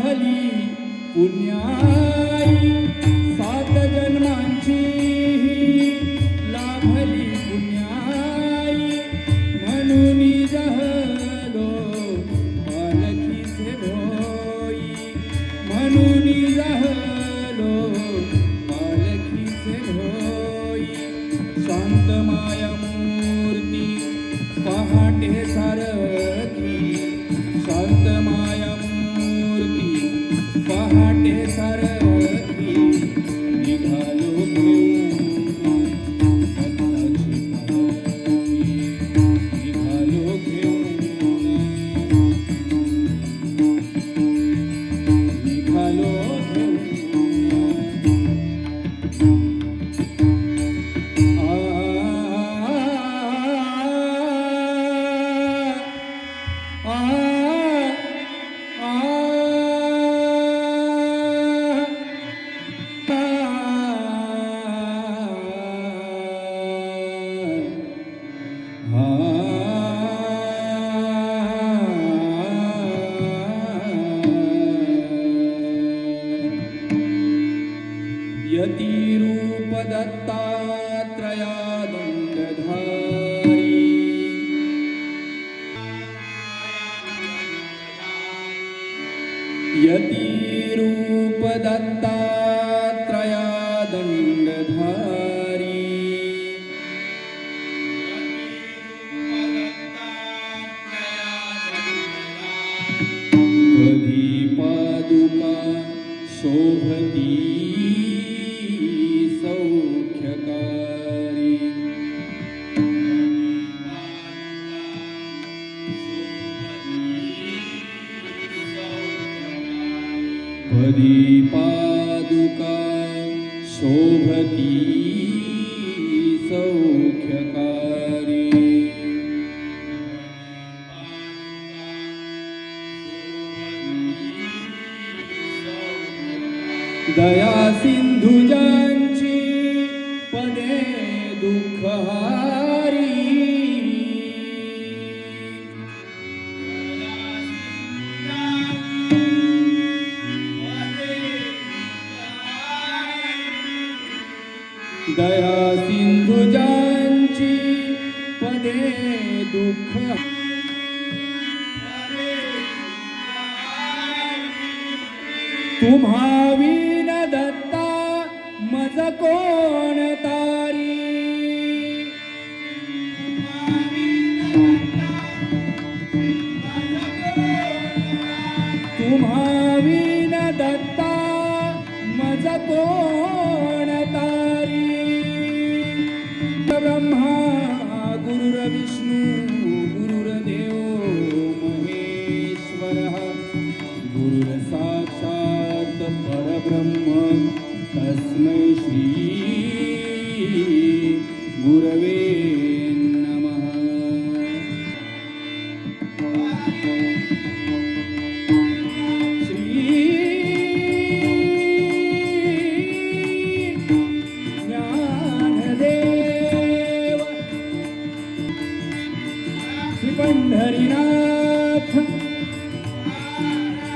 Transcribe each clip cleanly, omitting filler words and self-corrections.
लाभली पुण्याई, 7 जन्मांची लाभली पुण्याई, म्हणून जहलो पालखीचे भोई, म्हणून जहलो पालखीचे भोई. शांत माया मूर्ती पहाटे सारखी, शांत माया मूर्ती पहाटे सारखी, निघालो घेऊन दत्ताची पालखी, निघालो घेऊन, निघालो घेऊन. यतिरूप दत्तात्रया दंडधारी, यतिरूप दत्तात्रया दंडधारी, कधी पादुका शोभती सौख्यकारी, कधी पादुका शोभती सौख्यकारी. दया सिंधुजांची पदे दुःखहारी, दया सिंधुजांची पदे दुःख. तुम्हा विन दत्ता मज कोण तारी, तुम्हा विन दत्ता मज कोण तारी. ब्रह्मा गुरुर्विष्णू गुरुर्देवो महेश्वरः, गुरुर्साक्षात् परब्रह्म तस्मै श्री गुरवे नमः. श्री ज्ञानदेव, श्री पंढरीनाथ,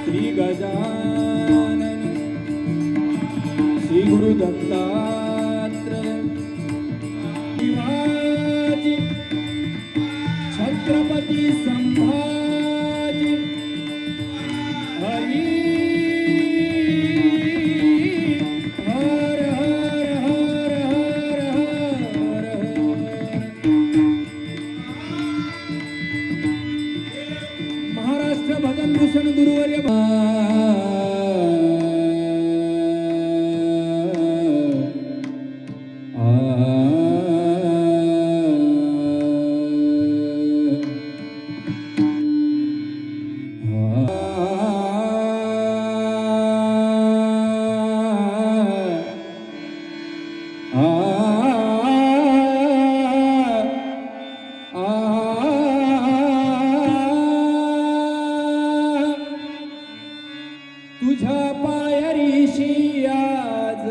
श्री गजानन, श्री गुरु दत्तात्रय, शिवाजी, छत्रपती संभाजी, हरी हर हर हर हर हर हर. महाराष्ट्र भजन भूषण गुरुवर्य तुझ्या पायरीशी आज,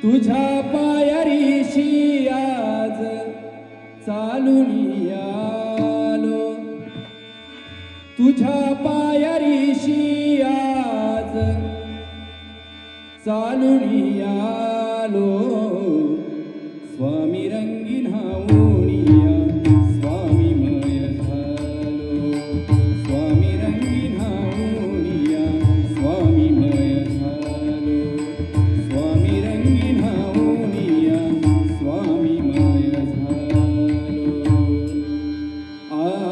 तुझ्या पायरीशी आज चालून आलो, तुझ्या पायरीशी आज चालून आलो स्वामी रंगीन हावणिया स्वामीमय झालो स्वामी रंगीन हावणिया स्वामीमय झालो स्वामी रंगीन हावणिया स्वामीमय झालो आ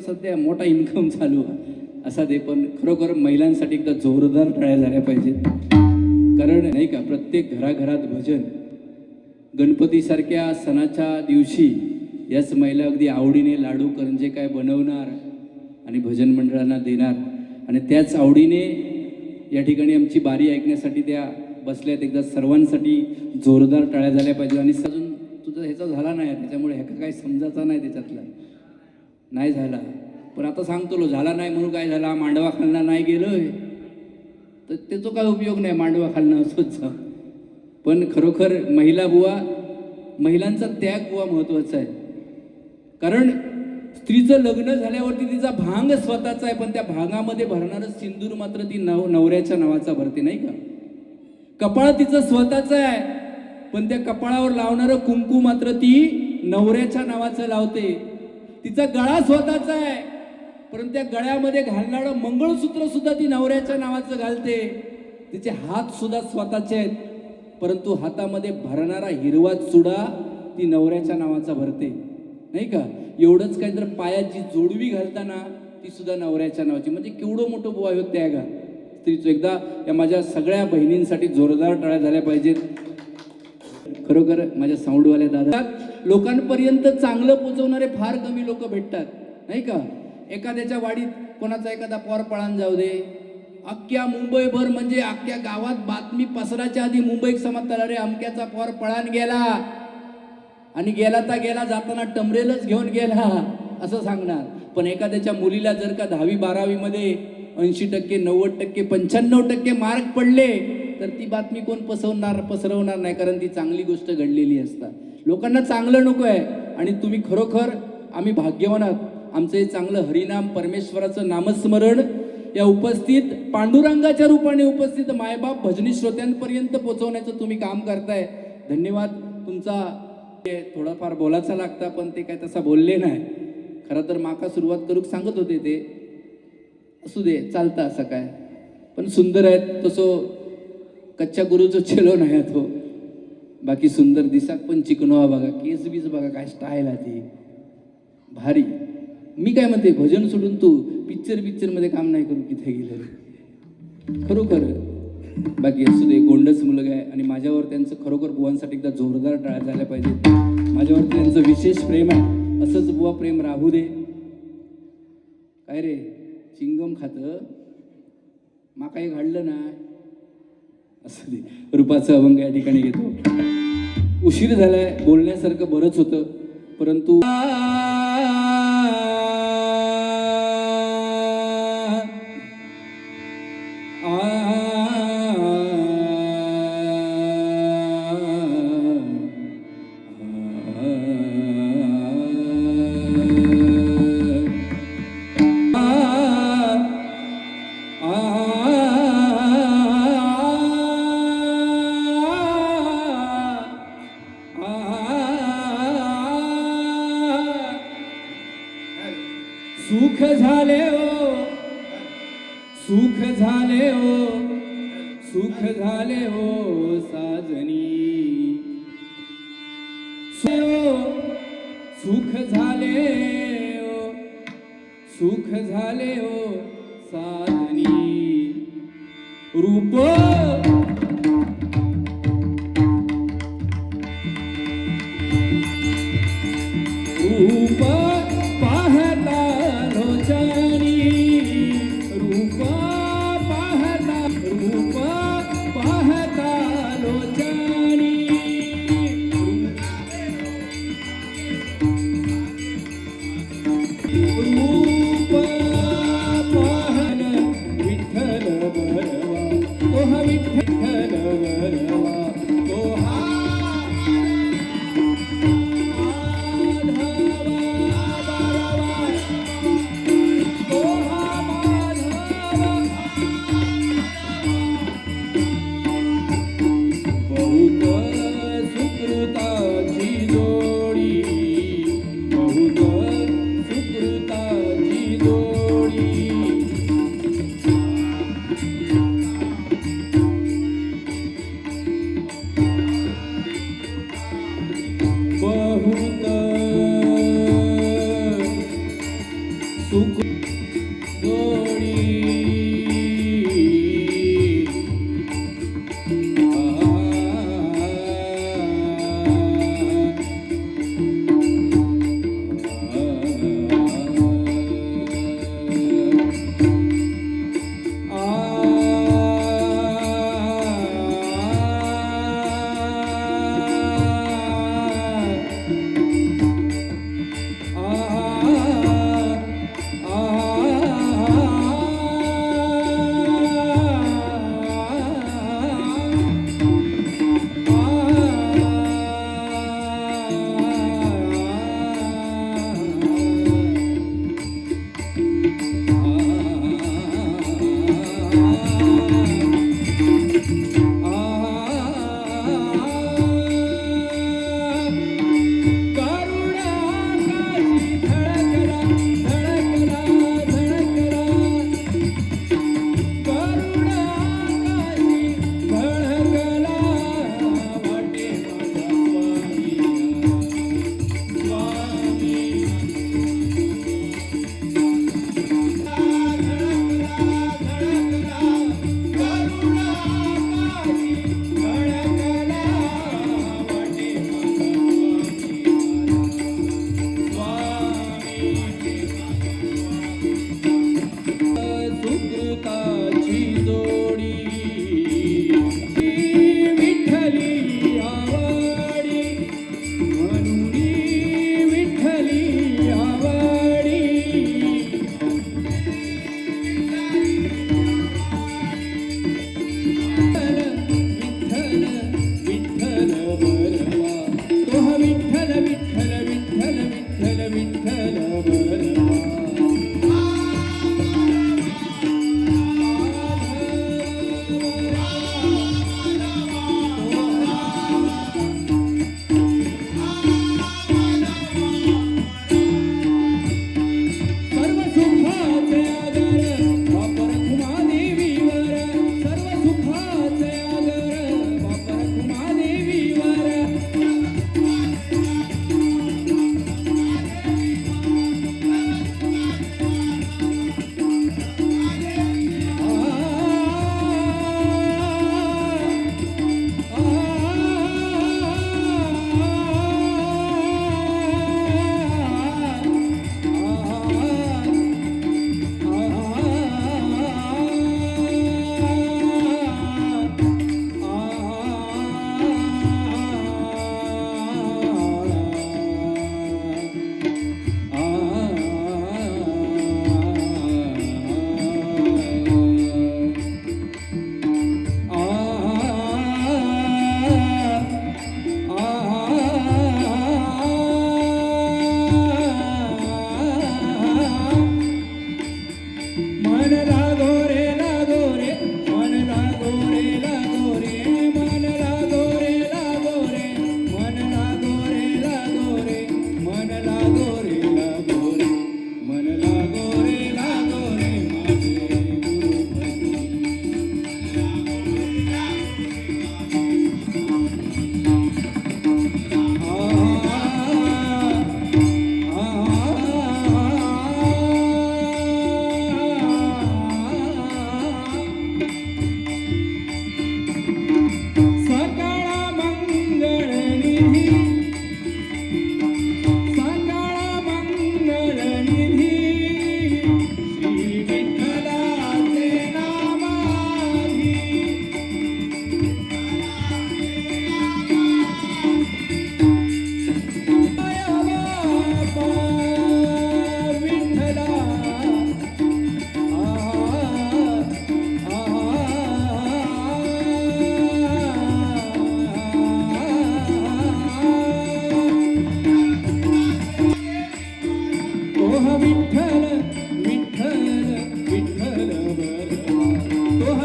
सध्या मोठा इन्कम चालू असा ते, पण खरोखर महिलांसाठी एकदा जोरदार टाळ्या झाल्या पाहिजेत. कारण नाही का, प्रत्येक घराघरात भजन, गणपतीसारख्या सणाच्या दिवशी याच महिला अगदी आवडीने लाडू करंजे काय बनवणार आणि भजन मंडळांना देणार, आणि त्याच आवडीने या ठिकाणी आमची बारी ऐकण्यासाठी त्या बसल्यात. एकदा सर्वांसाठी जोरदार टाळ्या झाल्या पाहिजे. आणि अजून तुझं ह्याचा झाला नाही, त्याच्यामुळे ह्याचा काही समजायचा नाही, त्याच्यातला नाही झाला. पण आता सांगतो झाला नाही म्हणून काय झाला, मांडवा खालना नाही गेलोय तर त्याचा काय उपयोग नाही, मांडवा खालनं असोच. पण खरोखर महिला बुवा, महिलांचा त्याग बुवा महत्त्वाचा आहे. कारण स्त्रीचं लग्न झाल्यावरती तिचा भांग स्वतःचा आहे, पण त्या भांगामध्ये भरणारं सिंदूर मात्र ती नवऱ्याच्या नावाचा भरते, नाही का. कपाळ तिचं स्वतःचं आहे, पण त्या कपाळावर लावणारं कुंकू मात्र ती नवऱ्याच्या नावाचं लावते. तिचा गळा स्वतःचा आहे, परंतु त्या गळ्यामध्ये घालणारं मंगळसूत्र सुद्धा ती नवऱ्याच्या नावाचं घालते. तिचे हात सुद्धा स्वतःचे आहेत, परंतु हातामध्ये भरणारा हिरवा चुडा ती नवऱ्याच्या नावाचा भरते, नाही का. एवढंच काय, तर पायात जी जोडवी घालताना ती सुद्धा नवऱ्याच्या नावाची. म्हणजे केवढं मोठं बुवा होत त्या का स्त्रीचं. एकदा या माझ्या सगळ्या बहिणींसाठी जोरदार टाळ्या झाल्या पाहिजेत. खरोखर माझ्या साऊंडवाल्या दादा, लोकांपर्यंत चांगलं पोचवणारे फार कमी लोक भेटतात, नाही का. एखाद्याच्या वाडीत कोणाचा एखादा पोर पळान जाऊ दे, अख्ख्या मुंबईभर म्हणजे अख्ख्या गावात बातमी पसराच्या आधी मुंबईत समजतात, अरे अमक्याचा पोर पळान गेला, आणि गेला तर गेला, जाताना टमरेलच घेऊन गेला असं सांगणार. पण एखाद्याच्या मुलीला जर का 10वी-12वी मध्ये 80%, 90%, 95% मार्क पडले तर ती बातमी कोण पसरवणार नाही, कारण ती चांगली गोष्ट घडलेली असतात. लोकांना चांगलं नको आहे. आणि तुम्ही खरोखर, आम्ही भाग्यवान आहात. आमचं हे चांगलं हरिनाम, परमेश्वराचं नामस्मरण या उपस्थित पांडुरंगाच्या रूपाने उपस्थित मायबाप भजनी श्रोत्यांपर्यंत पोहोचवण्याचं तुम्ही काम करताय. धन्यवाद तुमचा. थोडाफार बोलायचा लागता, पण ते काय तसा बोलले नाही. खरं तर माका सुरुवात करूक सांगत होते ते, असू दे चालतं असं काय, पण सुंदर आहेत. तसं कच्च्या गुरुचं चेलो नाही तो, बाकी सुंदर दिसाक पण चिकनो बघा, केस बीस बघा, काय स्टाईल आहे ती भारी. मी काय म्हणते, भजन सोडून तू पिक्चर मध्ये काम नाही करू, किथे गेलं खरोखर. बाकी असू दे, गोंडस मुलगा आहे. आणि माझ्यावर त्यांचं खरोखर बुवांसाठी एकदा जोरदार टाळ्या झाल्या पाहिजेत. माझ्यावर त्यांचं विशेष प्रेम आहे. असंच बुवा प्रेम राहू दे. काय रे चिंगम खातं, माकाही घडलं ना, असू दे. रूपाचं अभंग या ठिकाणी घेतो. उशीर झालाय, बोलण्यासारखं बरंच होतं, परंतु सुख झाले हो, सुख झाले हो, सुख झाले हो साजनी, सुख झाले हो, सुख झाले हो साजनी. रूप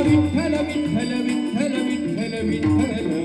विठ्ठल विठ्ठल विठ्ठल विठ्ठल विठ्ठल